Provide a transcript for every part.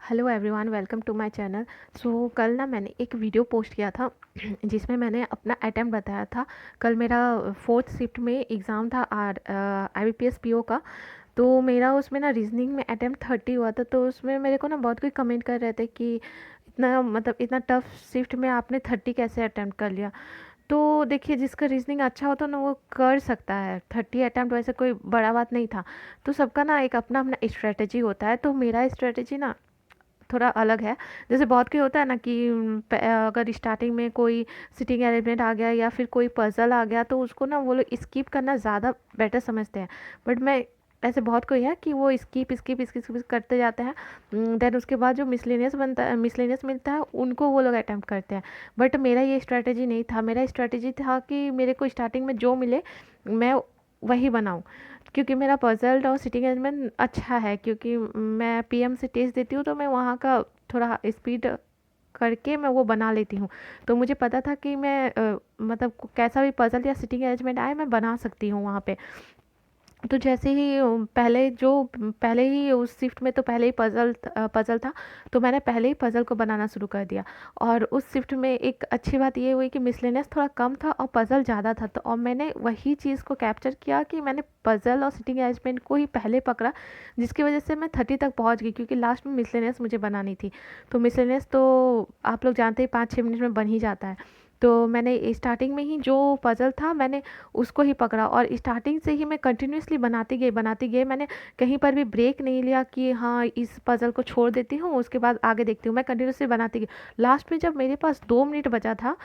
Hello everyone, welcome to my channel. कल ना मैंने एक वीडियो पोस्ट किया था जिसमें मैंने अपना अटेम्प्ट बताया था। कल मेरा फोर्थ शिफ्ट में एग्ज़ाम था IBPS PO का। तो मेरा उसमें ना रीजनिंग में अटेम्प्ट 30 हुआ था। तो उसमें मेरे को ना बहुत कोई कमेंट कर रहे थे कि इतना टफ शिफ्ट में आपने 30 कैसे अटेम्प्ट कर लिया। तो देखिए, जिसका रीजनिंग अच्छा होता है ना वो कर सकता है 30 अटेम्प्ट, वैसे कोई बड़ा बात नहीं था। तो सबका ना एक अपना अपना स्ट्रेटजी होता है। तो मेरा स्ट्रेटजी ना थोड़ा अलग है। जैसे बहुत कोई होता है ना कि अगर स्टार्टिंग में कोई सिटिंग अरेंजमेंट आ गया या फिर कोई पजल आ गया तो उसको ना वो लोग स्किप करना ज़्यादा बेटर समझते हैं। बट मैं ऐसे बहुत कोई है कि वो स्किप स्किप स्किप करते जाते हैं। देन उसके बाद जो मिसलेनियस बनता है, मिसलेनियस मिलता है, उनको वो लोग अटैम्प्ट करते हैं। बट मेरा ये स्ट्रैटेजी नहीं था। मेरा स्ट्रैटेजी था कि मेरे को स्टार्टिंग में जो मिले मैं वही बनाऊं। क्योंकि मेरा पजल्ड और सिटिंग अरेंजमेंट अच्छा है, क्योंकि मैं PM से टेस्ट देती हूँ तो मैं वहाँ का थोड़ा स्पीड करके मैं वो बना लेती हूँ। तो मुझे पता था कि मैं मतलब कैसा भी पजल या सिटिंग अरेंजमेंट आए मैं बना सकती हूँ वहाँ पे। तो जैसे ही पहले ही उस शिफ्ट में तो पहले ही पजल था। तो मैंने पहले ही पजल को बनाना शुरू कर दिया। और उस शिफ्ट में एक अच्छी बात ये हुई कि मिसलेनियस थोड़ा कम था और पजल ज़्यादा था। तो और मैंने वही चीज़ को कैप्चर किया कि मैंने पजल और सिटिंग अरेंजमेंट को ही पहले पकड़ा, जिसकी वजह से मैं 30 तक पहुंच गई, क्योंकि लास्ट में मिसलेनियस मुझे बनानी थी। तो मिसलेनियस तो आप लोग जानते ही 5-6 मिनट में बन ही जाता है। तो मैंने स्टार्टिंग में ही जो पजल था मैंने उसको ही पकड़ा, और स्टार्टिंग से ही मैं कंटिन्यूअसली बनाती गई। मैंने कहीं पर भी ब्रेक नहीं लिया कि हाँ इस पजल को छोड़ देती हूँ उसके बाद आगे देखती हूँ। मैं कंटिन्यूअसली बनाती गई। लास्ट में जब मेरे पास 2 मिनट बचा था,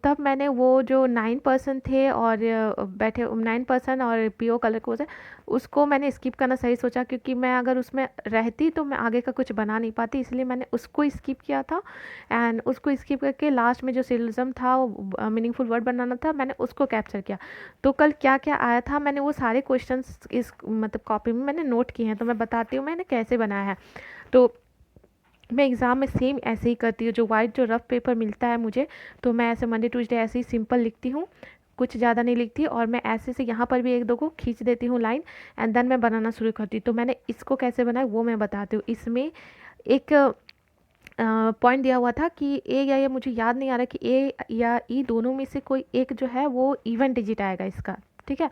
तब मैंने वो जो 9% थे और बैठे 9% और PO कलर को से उसको मैंने स्किप करना सही सोचा, क्योंकि मैं अगर उसमें रहती तो मैं आगे का कुछ बना नहीं पाती, इसलिए मैंने उसको स्किप किया था। एंड उसको स्किप करके लास्ट में जो सिलोजिज्म था, वो मीनिंगफुल वर्ड बनाना था, मैंने उसको कैप्चर किया। तो कल क्या क्या आया था, मैंने वो सारे क्वेश्चंस इस मतलब कॉपी में मैंने नोट किए हैं। तो मैं बताती हूँ मैंने कैसे बनाया है। तो मैं एग्ज़ाम में सेम ऐसे ही करती हूँ। जो रफ पेपर मिलता है मुझे, तो मैं ऐसे मंडे ट्यूसडे ऐसे ही सिंपल लिखती हूँ, कुछ ज़्यादा नहीं लिखती। और मैं ऐसे से यहाँ पर भी एक दो को खींच देती हूँ लाइन, एंड देन मैं बनाना शुरू करती हूँ। तो मैंने इसको कैसे बनाया वो मैं बताती हूँ। इसमें एक पॉइंट दिया हुआ था कि ए या ये मुझे याद नहीं आ रहा कि ए या ई दोनों में से कोई एक जो है वो इवन डिजिट आएगा इसका। ठीक है।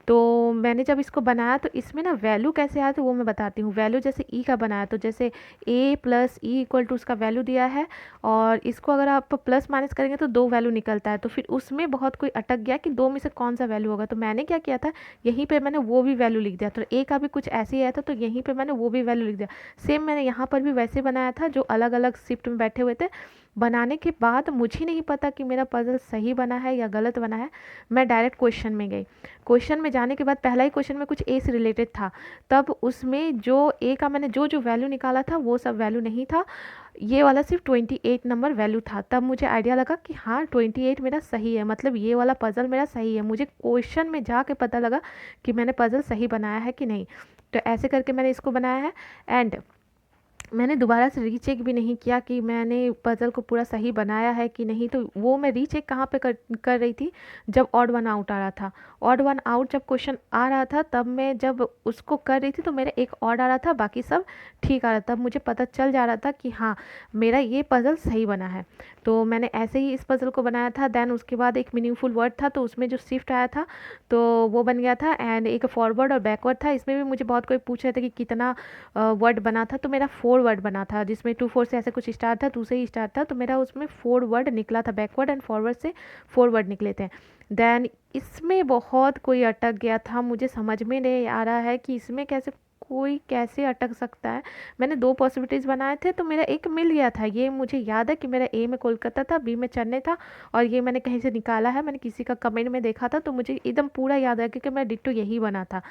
तो मैंने जब इसको बनाया तो इसमें ना वैल्यू कैसे आया तो वो मैं बताती हूँ। वैल्यू जैसे ई का बनाया तो जैसे A+E उसका वैल्यू दिया है, और इसको अगर आप प्लस माइनस करेंगे तो 2 वैल्यू निकलता है। तो फिर उसमें बहुत कोई अटक गया कि दो में से कौन सा वैल्यू होगा। तो मैंने क्या किया था, यहीं पे मैंने वो भी वैल्यू लिख दिया। तो ए का भी कुछ ऐसे ही आया था तो यहीं पे मैंने वो भी वैल्यू लिख दिया। सेम मैंने यहाँ पर भी वैसे बनाया था, जो अलग अलग शिफ्ट में बैठे हुए थे। बनाने के बाद मुझे नहीं पता कि मेरा पजल सही बना है या गलत बना है। मैं डायरेक्ट क्वेश्चन में गई। क्वेश्चन में जाने के बाद पहला ही क्वेश्चन में कुछ ए से रिलेटेड था। तब उसमें जो ए का मैंने जो जो वैल्यू निकाला था वो सब वैल्यू नहीं था, ये वाला सिर्फ 28 नंबर वैल्यू था। तब मुझे आइडिया लगा कि हाँ 28 मेरा सही है, मतलब ये वाला पजल मेरा सही है। मुझे क्वेश्चन में जाके पता लगा कि मैंने पजल सही बनाया है कि नहीं। तो ऐसे करके मैंने इसको बनाया है। एंड मैंने दोबारा से रीचेक भी नहीं किया कि मैंने पज़ल को पूरा सही बनाया है कि नहीं। तो वो मैं रीचेक कहाँ पे कर रही थी, जब ऑड वन आउट आ रहा था। ऑड वन आउट जब क्वेश्चन आ रहा था तब मैं जब उसको कर रही थी तो मेरा एक ऑड आ रहा था, बाकी सब ठीक आ रहा था। तब मुझे पता चल जा रहा था कि हाँ मेरा ये पज़ल सही बना है। तो मैंने ऐसे ही इस पज़ल को बनाया था। देन उसके बाद एक मीनिंगफुल वर्ड था तो उसमें जो शिफ्ट आया था तो वो बन गया था। एंड एक फॉरवर्ड और बैकवर्ड था। इसमें भी मुझे बहुत कोई पूछ रहे थे कि कितना वर्ड बना था। तो मेरा 4 वर्ड बना था, जिसमें 2 4 से ऐसे कुछ स्टार्ट था, 2 से ही स्टार्ट था। तो मेरा उसमें 4 वर्ड निकला था, बैकवर्ड एंड फॉरवर्ड से 4 वर्ड निकले थे। देन इसमें बहुत कोई अटक गया था। मुझे समझ में नहीं आ रहा है कि इसमें कैसे कोई कैसे अटक सकता है। मैंने 2 पॉसिबिलिटीज़ बनाए थे तो मेरा एक मिल गया था। ये मुझे याद है कि मेरा ए में कोलकाता था, बी में चेन्नई था, और ये मैंने कहीं से निकाला है, मैंने किसी का कमेंट में देखा था। तो मुझे एकदम पूरा याद है क्योंकि मैं डिट्टो यही बना था।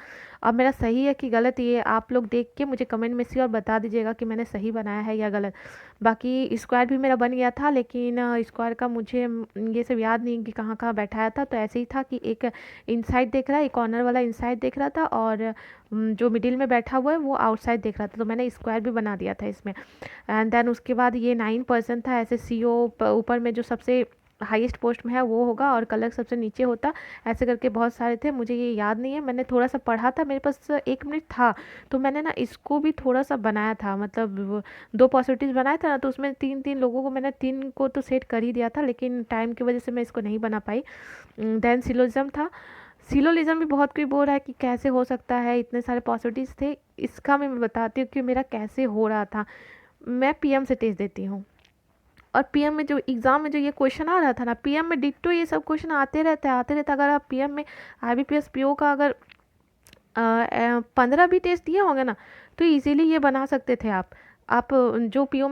अब मेरा सही है कि गलत ये आप लोग देख के मुझे कमेंट में श्योर बता दीजिएगा कि मैंने सही बनाया है या गलत। बाकी स्क्वायर भी मेरा बन गया था, लेकिन स्क्वायर का मुझे ये सब याद नहीं कि कहाँ कहाँ बैठाया था। तो ऐसे ही था कि एक इनसाइड देख रहा है, एक कॉर्नर वाला इनसाइड देख रहा था, और जो मिडिल में बैठा हुआ है वो आउटसाइड देख रहा था। तो मैंने स्क्वायर भी बना दिया था इसमें। एंड देन उसके बाद ये 9% था, ऐसे CO ऊपर में जो सबसे हाईएस्ट पोस्ट में है वो होगा और कलर सबसे नीचे होता। ऐसे करके बहुत सारे थे, मुझे ये याद नहीं है, मैंने थोड़ा सा पढ़ा था, मेरे पास 1 मिनट था, तो मैंने ना इसको भी थोड़ा सा बनाया था, मतलब 2 पॉसिबिलिटीज़ बनाया था ना, तो उसमें 3-3 लोगों को मैंने 3 को तो सेट कर ही दिया था, लेकिन टाइम की वजह से मैं इसको नहीं बना पाई। देन सिलोजिज्म था। सिलोजिज्म भी बहुत कोई बोल रहा है कि कैसे हो सकता है, इतने सारे पॉसिबिलिटीज़ थे। इसका मैं बताती हूँ कि मेरा कैसे हो रहा था। मैं पीएम से टेस्ट देती हूँ, और पीएम में जो एग्ज़ाम में जो ये क्वेश्चन आ रहा था ना, पीएम में डिट्टो ये सब क्वेश्चन आते रहते हैं आते रहते हैं। अगर आप पीएम में आईबीपीएस पीओ का अगर 15 भी टेस्ट दिए होंगे ना, तो इजीली ये बना सकते थे आप जो पीएम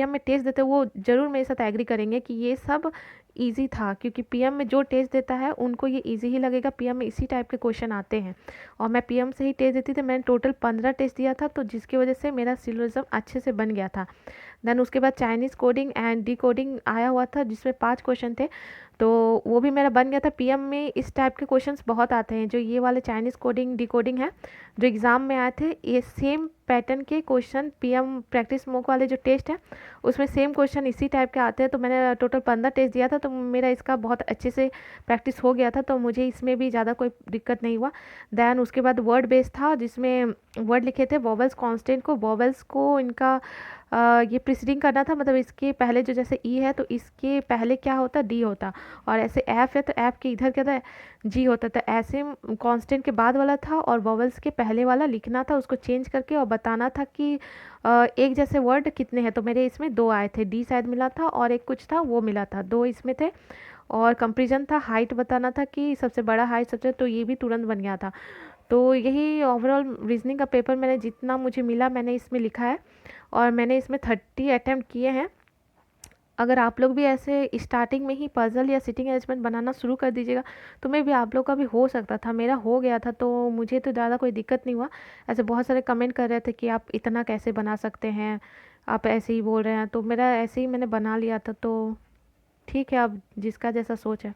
में टेस्ट देते हैं, वो ज़रूर मेरे साथ एग्री करेंगे कि ये सब इजी था, क्योंकि पीएम में जो टेस्ट देता है उनको ये इजी ही लगेगा। पीएम में इसी टाइप के क्वेश्चन आते हैं, और मैं पीएम से ही टेस्ट देती थी। मैंने टोटल 15 टेस्ट दिया था, तो जिसकी वजह से मेरा सिलोजिज्म अच्छे से बन गया था। देन उसके बाद Chinese coding and D coding आया हुआ था, जिसमें 5 क्वेश्चन थे, तो वो भी मेरा बन गया था। पीएम में इस टाइप के क्वेश्चंस बहुत आते हैं, जो ये वाले चाइनीज़ कोडिंग डी कोडिंग है, जो एग्ज़ाम में आए थे, ये सेम पैटर्न के क्वेश्चन पीएम प्रैक्टिस मोक वाले जो टेस्ट है, उसमें सेम क्वेश्चन इसी टाइप के आते हैं। तो मैंने टोटल 15 टेस्ट दिया था, तो मेरा इसका बहुत अच्छे से प्रैक्टिस हो गया था, तो मुझे इसमें भी ज़्यादा कोई दिक्कत नहीं हुआ। देन उसके बाद वर्ड बेस्ड था, जिसमें वर्ड लिखे थे वॉवल्स कॉन्स्टेंट को, वॉवल्स को इनका ये प्रिसीडिंग करना था, मतलब इसके पहले जो जैसे ई है तो इसके पहले क्या होता, डी होता, और ऐसे एफ है तो एफ के इधर क्या था, जी होता था। ऐसे कांस्टेंट के बाद वाला था, और वॉवल्स के पहले वाला लिखना था, उसको चेंज करके और बताना था कि एक जैसे वर्ड कितने हैं। तो मेरे इसमें 2 आए थे, डी शायद मिला था और एक कुछ था वो मिला था, 2 इसमें थे। और कंपेरिजन था, हाइट बताना था कि सबसे बड़ा हाइट सबसे, तो ये भी तुरंत बन गया था। तो यही ओवरऑल रीजनिंग का पेपर मैंने जितना मुझे मिला मैंने इसमें लिखा है, और मैंने इसमें 30 अटैम्प्ट किए हैं। अगर आप लोग भी ऐसे स्टार्टिंग में ही पजल या सिटिंग अरेंजमेंट बनाना शुरू कर दीजिएगा, तो मे भी आप लोग का भी हो सकता था। मेरा हो गया था, तो मुझे तो ज़्यादा कोई दिक्कत नहीं हुआ। ऐसे बहुत सारे कमेंट कर रहे थे कि आप इतना कैसे बना सकते हैं, आप ऐसे ही बोल रहे हैं, तो मेरा ऐसे ही मैंने बना लिया था। तो ठीक है, अब जिसका जैसा सोच है।